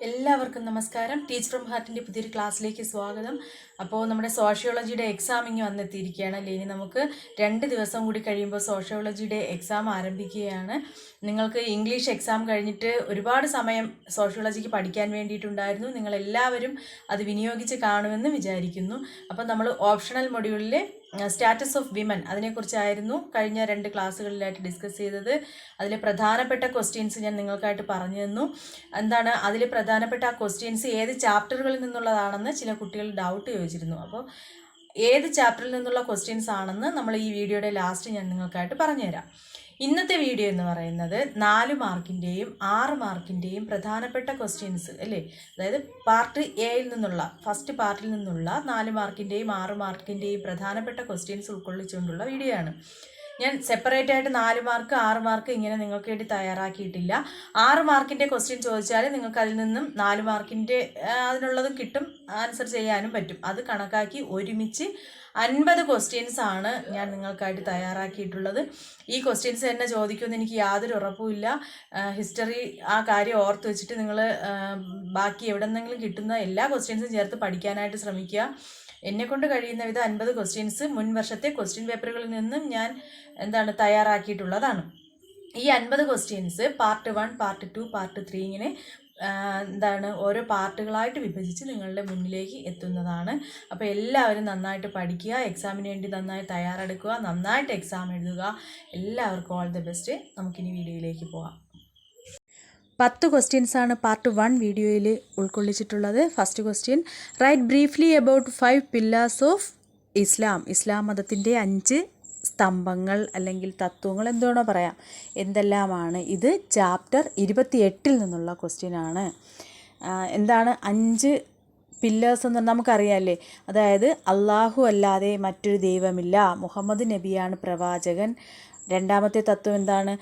എല്ലാവർക്കും നമസ്കാരം. Teach from ഹാർട്ടിൻ്റെ പുതിയൊരു ക്ലാസ്സിലേക്ക് സ്വാഗതം. അപ്പോൾ നമ്മുടെ സോഷ്യോളജിയുടെ എക്സാം ഇങ്ങ് വന്നെത്തിയിരിക്കുകയാണ് അല്ലേ. ഇനി നമുക്ക് 2 ദിവസം കൂടി കഴിയുമ്പോൾ സോഷ്യോളജിയുടെ എക്സാം ആരംഭിക്കുകയാണ്. നിങ്ങൾക്ക് ഇംഗ്ലീഷ് എക്സാം കഴിഞ്ഞിട്ട് ഒരുപാട് സമയം സോഷ്യോളജിക്ക് പഠിക്കാൻ വേണ്ടിയിട്ടുണ്ടായിരുന്നു. നിങ്ങളെല്ലാവരും അത് വിനിയോഗിച്ച് കാണുമെന്ന് വിചാരിക്കുന്നു. അപ്പോൾ നമ്മൾ ഓപ്ഷണൽ മൊഡ്യൂളിൽ സ്റ്റാറ്റസ് ഓഫ് വിമൻ അതിനെക്കുറിച്ചായിരുന്നു കഴിഞ്ഞ 2 ക്ലാസ്സുകളിലായിട്ട് ഡിസ്കസ് ചെയ്തത്. അതിലെ പ്രധാനപ്പെട്ട ക്വസ്റ്റ്യൻസ് ഞാൻ നിങ്ങൾക്കായിട്ട് പറഞ്ഞു തന്നു. എന്താണ് അതിൽ പ്രധാനപ്പെട്ട ആ ക്വസ്റ്റ്യൻസ് ഏത് ചാപ്റ്ററുകളിൽ നിന്നുള്ളതാണെന്ന് ചില കുട്ടികൾ ഡൗട്ട് ചോദിച്ചിരുന്നു. അപ്പോൾ ഏത് ചാപ്റ്ററിൽ നിന്നുള്ള ക്വസ്റ്റ്യൻസ് ആണെന്ന് നമ്മൾ ഈ വീഡിയോയുടെ ലാസ്റ്റ് ഞാൻ നിങ്ങൾക്കായിട്ട് പറഞ്ഞുതരാം. ഇന്നത്തെ വീഡിയോ എന്ന് പറയുന്നത് 4 മാർക്കിൻ്റെയും 6 മാർക്കിൻ്റെയും പ്രധാനപ്പെട്ട ക്വസ്റ്റ്യൻസ് അല്ലേ, അതായത് പാർട്ട് എയിൽ നിന്നുള്ള ഫസ്റ്റ് പാർട്ടിൽ നിന്നുള്ള 4 മാർക്കിൻ്റെയും 6 മാർക്കിൻ്റെയും പ്രധാനപ്പെട്ട ക്വസ്റ്റ്യൻസ് ഉൾക്കൊള്ളിച്ചുകൊണ്ടുള്ള വീഡിയോ ആണ്. ഞാൻ സെപ്പറേറ്റ് ആയിട്ട് 4 മാർക്ക് 6 മാർക്ക് ഇങ്ങനെ നിങ്ങൾക്ക് വേണ്ടി തയ്യാറാക്കിയിട്ടില്ല. 6 മാർക്കിൻ്റെ ക്വസ്റ്റ്യൻ ചോദിച്ചാൽ നിങ്ങൾക്ക് അതിൽ നിന്നും 4 മാർക്കിൻ്റെ അതിനുള്ളത് കിട്ടും, ആൻസർ ചെയ്യാനും പറ്റും. അത് കണക്കാക്കി ഒരുമിച്ച് 50 ക്വസ്റ്റ്യൻസ് ആണ് ഞാൻ നിങ്ങൾക്കായിട്ട് തയ്യാറാക്കിയിട്ടുള്ളത്. ഈ ക്വസ്റ്റ്യൻസ് തന്നെ ചോദിക്കുമെന്ന് എനിക്ക് യാതൊരു ഉറപ്പുമില്ല. ഹിസ്റ്ററി ആ കാര്യം ഓർത്ത് വെച്ചിട്ട് നിങ്ങൾ ബാക്കി എവിടെ നിന്നെങ്കിലും കിട്ടുന്ന എല്ലാ ക്വസ്റ്റ്യൻസും ചേർത്ത് പഠിക്കാനായിട്ട് ശ്രമിക്കുക. എന്നെക്കൊണ്ട് കഴിയുന്ന വിധം 50 ക്വസ്റ്റ്യൻസ് മുൻ വർഷത്തെ ക്വസ്റ്റ്യൻ പേപ്പറുകളിൽ നിന്നും ഞാൻ തയ്യാറാക്കിയിട്ടുള്ളതാണ്. ഈ 50 ക്വസ്റ്റ്യൻസ് പാർട്ട് 1, പാർട്ട് 2, പാർട്ട് 3 ഇങ്ങനെ ഓരോ പാർട്ടുകളായിട്ട് വിഭജിച്ച് നിങ്ങളുടെ മുന്നിലേക്ക് എത്തുന്നതാണ്. അപ്പോൾ എല്ലാവരും നന്നായിട്ട് പഠിക്കുക, എക്സാമിന് വേണ്ടി നന്നായി തയ്യാറെടുക്കുക, നന്നായിട്ട് എക്സാം എഴുതുക. എല്ലാവർക്കും ഓൾ ദി ബെസ്റ്റ്. നമുക്കിനി വീഡിയോയിലേക്ക് പോകാം. 10 ക്വസ്റ്റ്യൻസാണ് പാർട്ട് 1 വീഡിയോയിൽ ഉൾക്കൊള്ളിച്ചിട്ടുള്ളത്. First question, write briefly about 5 pillars of Islam. Islam മതത്തിൻ്റെ 5 സ്തംഭങ്ങൾ അല്ലെങ്കിൽ തത്വങ്ങൾ എന്താണോ പറയാം, എന്തെല്ലാമാണ്. ഇത് ചാപ്റ്റർ 28 നിന്നുള്ള ക്വസ്റ്റ്യനാണ്. എന്താണ് 5 പില്ലേഴ്സ് എന്ന് നമുക്കറിയാമല്ലേ, അതായത് അള്ളാഹു അല്ലാതെ മറ്റൊരു ദൈവമില്ല, മുഹമ്മദ് നബിയാണ് പ്രവാചകൻ. രണ്ടാമത്തെ തത്വം എന്താണ്,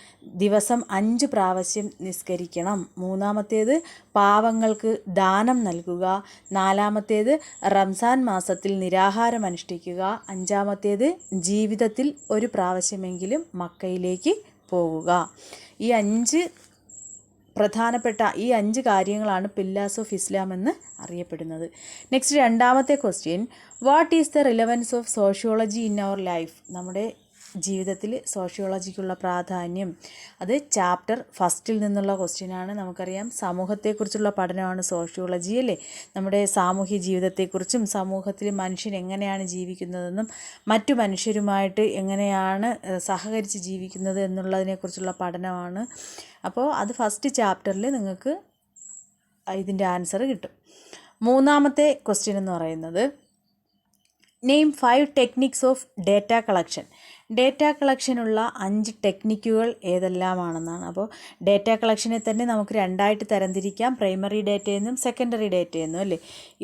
ദിവസം 5 പ്രാവശ്യം നിസ്കരിക്കണം. മൂന്നാമത്തേത് പാവങ്ങൾക്ക് ദാനം നൽകുക. നാലാമത്തേത് റംസാൻ മാസത്തിൽ നിരാഹാരം അനുഷ്ഠിക്കുക. അഞ്ചാമത്തേത് ജീവിതത്തിൽ ഒരു പ്രാവശ്യമെങ്കിലും മക്കയിലേക്ക് പോകുക. ഈ 5 പ്രധാനപ്പെട്ട ഈ 5 കാര്യങ്ങളാണ് പില്ലേഴ്സ് ഓഫ് ഇസ്ലാം എന്ന് അറിയപ്പെടുന്നത്. നെക്സ്റ്റ് രണ്ടാമത്തെ question, what is the relevance of sociology in our life. നമ്മുടെ ജീവിതത്തിൽ സോഷ്യോളജിക്കുള്ള പ്രാധാന്യം. അത് ചാപ്റ്റർ 1 നിന്നുള്ള ക്വസ്റ്റ്യനാണ്. നമുക്കറിയാം സമൂഹത്തെക്കുറിച്ചുള്ള പഠനമാണ് സോഷ്യോളജി അല്ലേ. നമ്മുടെ സാമൂഹ്യ ജീവിതത്തെക്കുറിച്ചും സമൂഹത്തിൽ മനുഷ്യൻ എങ്ങനെയാണ് ജീവിക്കുന്നതെന്നും മറ്റു മനുഷ്യരുമായിട്ട് എങ്ങനെയാണ് സഹകരിച്ച് ജീവിക്കുന്നത് എന്നുള്ളതിനെക്കുറിച്ചുള്ള പഠനമാണ്. അപ്പോൾ അത് ഫസ്റ്റ് ചാപ്റ്ററിൽ നിങ്ങൾക്ക് ഇതിൻ്റെ ആൻസർ കിട്ടും. മൂന്നാമത്തെ ക്വസ്റ്റ്യൻ എന്ന് പറയുന്നത്, name 5 techniques of data collection. Data കളക്ഷനുള്ള 5 ടെക്നിക്കുകൾ ഏതെല്ലാമാണെന്നാണ്. അപ്പോൾ ഡേറ്റ കളക്ഷനെ തന്നെ നമുക്ക് 2ആയിട്ട് തരംതിരിക്കാം, പ്രൈമറി ഡേറ്റയെന്നും സെക്കൻഡറി ഡേറ്റയെന്നും അല്ലേ.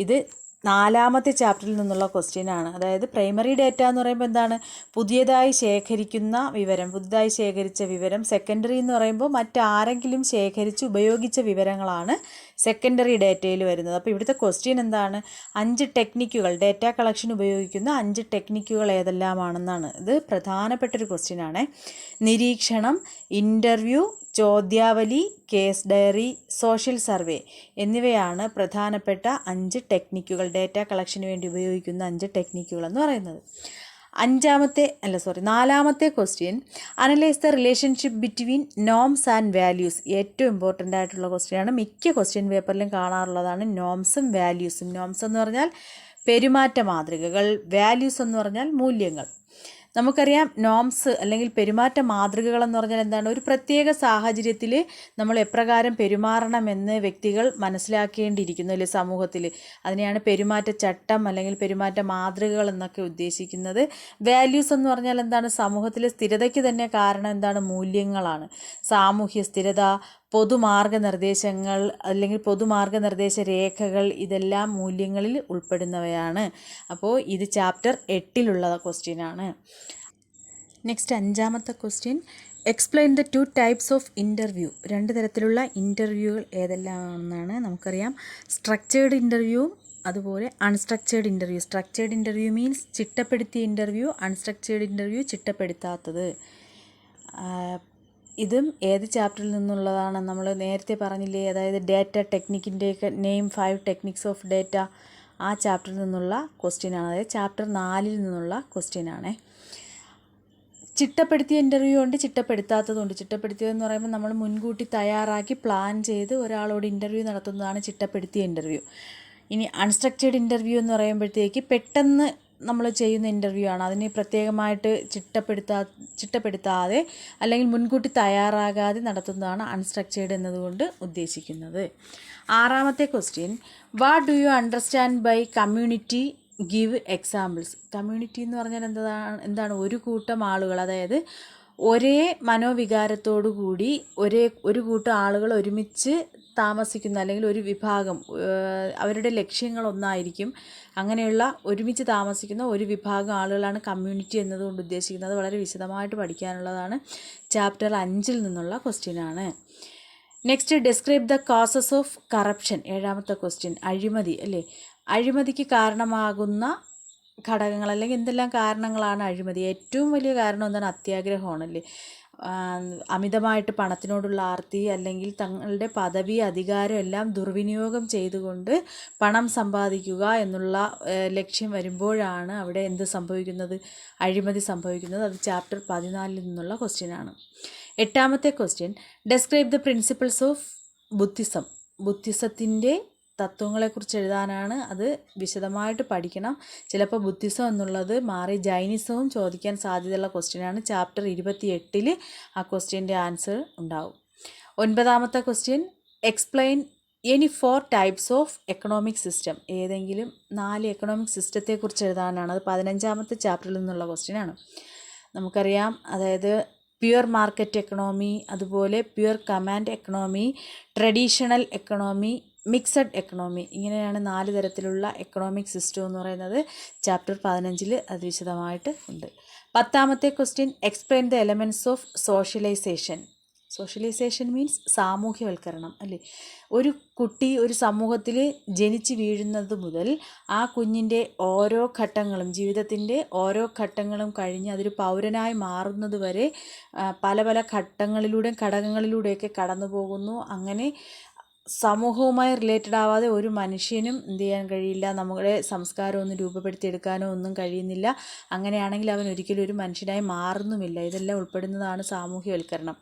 ഇത് 4ാമത്തെ ചാപ്റ്ററിൽ നിന്നുള്ള ക്വസ്റ്റ്യനാണ്. അതായത് പ്രൈമറി ഡേറ്റ എന്ന് പറയുമ്പോൾ എന്താണ്, പുതിയതായി ശേഖരിക്കുന്ന വിവരം, പുതുതായി ശേഖരിച്ച വിവരം. സെക്കൻഡറി എന്ന് പറയുമ്പോൾ മറ്റാരെങ്കിലും ശേഖരിച്ച് ഉപയോഗിച്ച വിവരങ്ങളാണ് സെക്കൻഡറി ഡേറ്റയിൽ വരുന്നത്. അപ്പോൾ ഇവിടുത്തെ ക്വസ്റ്റ്യൻ എന്താണ്, 5 ടെക്നിക്കുകൾ, ഡേറ്റ കളക്ഷൻ ഉപയോഗിക്കുന്ന 5 ടെക്നിക്കുകൾ ഏതെല്ലാമാണെന്നാണ്. ഇത് പ്രധാനപ്പെട്ടൊരു ക്വസ്റ്റ്യനാണ്. നിരീക്ഷണം, ഇൻ്റർവ്യൂ, ചോദ്യാവലി, കേസ് ഡയറി, സോഷ്യൽ സർവേ എന്നിവയാണ് പ്രധാനപ്പെട്ട 5 ടെക്നിക്കുകൾ, ഡേറ്റ കളക്ഷന് വേണ്ടി ഉപയോഗിക്കുന്ന 5 ടെക്നിക്കുകൾ എന്ന് പറയുന്നത്. 4ാമത്തെ question, analyse the relationship between norms and values. ഏറ്റവും ഇമ്പോർട്ടൻ്റ് ആയിട്ടുള്ള ക്വസ്റ്റ്യനാണ്. മിക്ക ക്വസ്റ്റ്യൻ പേപ്പറിലും കാണാറുള്ളതാണ് നോംസും വാല്യൂസും. നോംസ് എന്ന് പറഞ്ഞാൽ പെരുമാറ്റ മാതൃകകൾ, വാല്യൂസ് എന്ന് പറഞ്ഞാൽ മൂല്യങ്ങൾ. നമുക്കറിയാം നോംസ് അല്ലെങ്കിൽ പെരുമാറ്റ മാതൃകകൾ എന്ന് പറഞ്ഞാൽ എന്താണ്, ഒരു പ്രത്യേക സാഹചര്യത്തിൽ നമ്മൾ എപ്രകാരം പെരുമാറണമെന്ന് വ്യക്തികൾ മനസ്സിലാക്കേണ്ടിയിരിക്കുന്നു അല്ലേ സമൂഹത്തിൽ. അതിനെയാണ് പെരുമാറ്റ ചട്ടം അല്ലെങ്കിൽ പെരുമാറ്റ മാതൃകകൾ എന്നൊക്കെ ഉദ്ദേശിക്കുന്നത്. വാല്യൂസ് എന്ന് പറഞ്ഞാൽ എന്താണ്, സമൂഹത്തിലെ സ്ഥിരതയ്ക്ക് തന്നെ കാരണം എന്താണ്, മൂല്യങ്ങളാണ്. സാമൂഹ്യ സ്ഥിരത, പൊതുമാർഗനിർദ്ദേശങ്ങൾ അല്ലെങ്കിൽ പൊതുമാർഗനിർദ്ദേശ രേഖകൾ, ഇതെല്ലാം മൂല്യങ്ങളിൽ ഉൾപ്പെടുന്നവയാണ്. അപ്പോൾ ഇത് ചാപ്റ്റർ 8 ക്വസ്റ്റ്യനാണ്. നെക്സ്റ്റ് 5ാമത്തെ question, explain the 2 types of interview. 2 തരത്തിലുള്ള ഇൻ്റർവ്യൂകൾ ഏതെല്ലാമാണെന്നാണ്. നമുക്കറിയാം സ്ട്രക്ചേർഡ് ഇൻ്റർവ്യൂ അതുപോലെ unstructured interview. Structured interview means ചിട്ടപ്പെടുത്തിയ ഇൻ്റർവ്യൂ, അൺസ്ട്രക്ചേർഡ് ഇൻ്റർവ്യൂ ചിട്ടപ്പെടുത്താത്തത്. ഇതും ഏത് ചാപ്റ്ററിൽ നിന്നുള്ളതാണ്? നമ്മൾ നേരത്തെ പറഞ്ഞില്ലേ, അതായത് ഡേറ്റ ടെക്നിക്കിൻ്റെയൊക്കെ നെയിം 5 ടെക്നിക്സ് ഓഫ് ഡേറ്റ, ആ ചാപ്റ്ററിൽ നിന്നുള്ള ക്വസ്റ്റ്യനാണ്. അതായത് ചാപ്റ്റർ 4 നിന്നുള്ള ക്വസ്റ്റ്യനാണ്. ചിട്ടപ്പെടുത്തിയ ഇൻ്റർവ്യൂ ഉണ്ട്, ചിട്ടപ്പെടുത്താത്തതുണ്ട്. ചിട്ടപ്പെടുത്തിയതെന്ന് പറയുമ്പോൾ നമ്മൾ മുൻകൂട്ടി തയ്യാറാക്കി പ്ലാൻ ചെയ്ത് ഒരാളോട് ഇൻ്റർവ്യൂ നടത്തുന്നതാണ് ചിട്ടപ്പെടുത്തിയ ഇൻ്റർവ്യൂ. ഇനി അൺസ്ട്രക്ചേർഡ് ഇൻ്റർവ്യൂ എന്ന് പറയുമ്പോഴത്തേക്ക് പെട്ടെന്ന് നമ്മൾ ചെയ്യുന്ന ഇൻ്റർവ്യൂ ആണ്. അതിന് പ്രത്യേകമായിട്ട് ചിട്ടപ്പെടുത്താതെ അല്ലെങ്കിൽ മുൻകൂട്ടി തയ്യാറാകാതെ നടത്തുന്നതാണ് അൺസ്ട്രക്ചേർഡ് എന്നതുകൊണ്ട് ഉദ്ദേശിക്കുന്നത്. 6ാമത്തെ question, what do you understand by community, give examples. Community എന്ന് പറഞ്ഞാൽ എന്താണ്? ഒരു കൂട്ടം ആളുകൾ, അതായത് ഒരേ മനോവികാരത്തോടു കൂടി ഒരു കൂട്ടം ആളുകൾ ഒരുമിച്ച് താമസിക്കുന്ന, അല്ലെങ്കിൽ ഒരു വിഭാഗം, അവരുടെ ലക്ഷ്യങ്ങൾ ഒന്നായിരിക്കും, അങ്ങനെയുള്ള ഒരുമിച്ച് താമസിക്കുന്ന ഒരു വിഭാഗം ആളുകളാണ് കമ്മ്യൂണിറ്റി എന്നതുകൊണ്ട് ഉദ്ദേശിക്കുന്നത്. വളരെ വിശദമായിട്ട് പഠിക്കാനുള്ളതാണ്. ചാപ്റ്റർ 5 നിന്നുള്ള ക്വസ്റ്റ്യനാണ്. Next, describe the causes of corruption. 7ാമത്തെ ക്വസ്റ്റ്യൻ, അഴിമതി അല്ലേ. അഴിമതിക്ക് കാരണമാകുന്ന ഘടകങ്ങൾ, അല്ലെങ്കിൽ എന്തെല്ലാം കാരണങ്ങളാണ് അഴിമതി? ഏറ്റവും വലിയ കാരണം എന്താണ്? അത്യാഗ്രഹമാണല്ലേ. അമിതമായിട്ട് പണത്തിനോടുള്ള ആർത്തി, അല്ലെങ്കിൽ തങ്ങളുടെ പദവി അധികാരം എല്ലാം ദുർവിനിയോഗം ചെയ്തുകൊണ്ട് പണം സമ്പാദിക്കുക എന്നുള്ള ലക്ഷ്യം വരുമ്പോഴാണ് അവിടെ എന്ത് സംഭവിക്കുന്നത്? അഴിമതി സംഭവിക്കുന്നത്. അത് ചാപ്റ്റർ 14 നിന്നുള്ള ക്വസ്റ്റ്യനാണ്. 8ാമത്തെ question, describe the principles of Buddhism. ബുദ്ധിസത്തിൻ്റെ തത്വങ്ങളെക്കുറിച്ച് എഴുതാനാണ്. അത് വിശദമായിട്ട് പഠിക്കണം. ചിലപ്പോൾ ബുദ്ധിസം എന്നുള്ളത് മാറി ജൈനിസവും ചോദിക്കാൻ സാധ്യതയുള്ള ക്വസ്റ്റ്യനാണ്. ചാപ്റ്റർ 28 ആ ക്വസ്റ്റ്യൻ്റെ ആൻസർ ഉണ്ടാവും. 9ാമത്തെ question, explain any 4 types of economic system. ഏതെങ്കിലും 4 എക്കണോമിക് സിസ്റ്റത്തെക്കുറിച്ച് എഴുതാനാണ്. അത് 15ാമത്തെ ചാപ്റ്ററിൽ നിന്നുള്ള ക്വസ്റ്റ്യനാണ്. നമുക്കറിയാം, അതായത് പ്യുവർ മാർക്കറ്റ് എക്കണോമി, അതുപോലെ pure command economy, traditional economy, mixed economy, ഇങ്ങനെയാണ് 4 തരത്തിലുള്ള എക്കണോമിക് സിസ്റ്റം എന്ന് പറയുന്നത്. ചാപ്റ്റർ 15 അത് വിശദമായിട്ട് ഉണ്ട്. 10ാമത്തെ question, explain the elements of socialisation. Socialisation means സാമൂഹ്യവൽക്കരണം അല്ലേ. ഒരു കുട്ടി ഒരു സമൂഹത്തിൽ ജനിച്ച് വീഴുന്നത് മുതൽ ആ കുഞ്ഞിൻ്റെ ഓരോ ഘട്ടങ്ങളും, ജീവിതത്തിൻ്റെ ഓരോ ഘട്ടങ്ങളും കഴിഞ്ഞ് അതൊരു പൗരനായി മാറുന്നത് വരെ പല പല ഘടകങ്ങളിലൂടെയൊക്കെ കടന്നു പോകുന്നു. അങ്ങനെ സമൂഹവുമായി റിലേറ്റഡ് ആവാതെ ഒരു മനുഷ്യനും എന്ത് ചെയ്യാൻ കഴിയില്ല, നമ്മുടെ സംസ്കാരം ഒന്നും രൂപപ്പെടുത്തിയെടുക്കാനോ ഒന്നും കഴിയുന്നില്ല. അങ്ങനെയാണെങ്കിൽ അവൻ ഒരിക്കലും ഒരു മനുഷ്യനായി മാറുന്നുമില്ല. ഇതെല്ലാം ഉൾപ്പെടുന്നതാണ് സാമൂഹ്യവൽക്കരണം.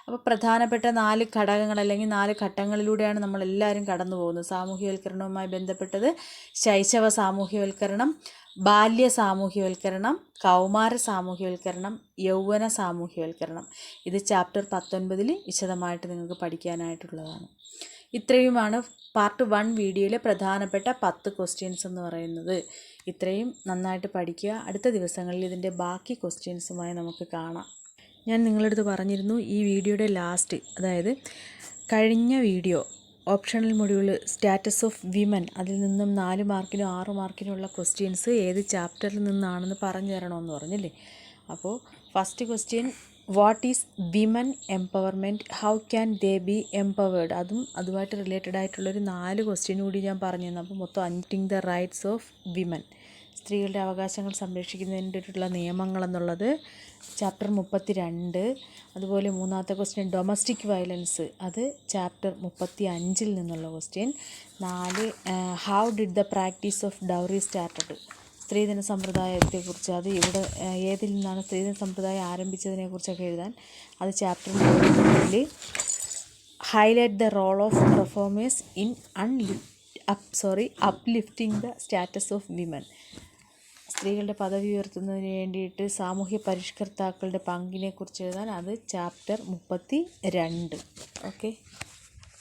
അപ്പോൾ പ്രധാനപ്പെട്ട 4 ഘടകങ്ങൾ അല്ലെങ്കിൽ 4 ഘട്ടങ്ങളിലൂടെയാണ് നമ്മളെല്ലാവരും കടന്നു പോകുന്നത്. സാമൂഹ്യവൽക്കരണവുമായി ബന്ധപ്പെട്ടത് ശൈശവ സാമൂഹ്യവൽക്കരണം, ബാല്യ സാമൂഹ്യവൽക്കരണം, കൗമാര സാമൂഹ്യവൽക്കരണം, യൗവന സാമൂഹ്യവൽക്കരണം. ഇത് ചാപ്റ്റർ 19 വിശദമായിട്ട് നിങ്ങൾക്ക് പഠിക്കാനായിട്ടുള്ളതാണ്. ഇത്രയുമാണ് പാർട്ട് 1 വീഡിയോയിലെ പ്രധാനപ്പെട്ട 10 ക്വസ്റ്റ്യൻസ് എന്ന് പറയുന്നത്. ഇത്രയും നന്നായിട്ട് പഠിക്കുക. അടുത്ത ദിവസങ്ങളിൽ ഇതിൻ്റെ ബാക്കി ക്വസ്റ്റ്യൻസുമായി നമുക്ക് കാണാം. ഞാൻ നിങ്ങളടുത്ത് പറഞ്ഞിരുന്നു, ഈ വീഡിയോയുടെ ലാസ്റ്റ്, അതായത് കഴിഞ്ഞ video optional module status of women, അതിൽ നിന്നും 4 മാർക്കിനും 6 മാർക്കിനുള്ള ക്വസ്റ്റ്യൻസ് ഏത് ചാപ്റ്ററിൽ നിന്നാണെന്ന് പറഞ്ഞു തരണമെന്ന് പറഞ്ഞില്ലേ. അപ്പോൾ first question, what is women empowerment, how can they B empowered, അതുമായിട്ട് റിലേറ്റഡ് ആയിട്ടുള്ളൊരു 4 ക്വസ്റ്റ്യൻ കൂടി ഞാൻ പറഞ്ഞു തന്നു. അപ്പോൾ മൊത്തം 5 ദ റൈറ്റ്സ് ഓഫ് വിമൻ, സ്ത്രീകളുടെ അവകാശങ്ങൾ സംരക്ഷിക്കുന്നതിനുള്ള നിയമങ്ങൾ എന്നുള്ളത് ചാപ്റ്റർ 32. അതുപോലെ 3ാമത്തെ ക്വസ്റ്റ്യൻ, ഡൊമസ്റ്റിക് വയലൻസ്, അത് ചാപ്റ്റർ 35 നിന്നുള്ള question. 4, how did the practice of dowry started, സ്ത്രീധന സമ്പ്രദായത്തെക്കുറിച്ച്, അത് ഇവിടെ ഏതിൽ നിന്നാണ് സ്ത്രീധന സമ്പ്രദായം ആരംഭിച്ചതിനെക്കുറിച്ചൊക്കെ എഴുതാൻ, അത് chapter 3. Highlight the role of performers in uplifting the status of women, സ്ത്രീകളുടെ പദവി ഉയർത്തുന്നതിന് വേണ്ടിയിട്ട് സാമൂഹ്യ പരിഷ്കർത്താക്കളുടെ പങ്കിനെക്കുറിച്ച് എഴുതാൻ, അത് ചാപ്റ്റർ 32. ഓക്കെ.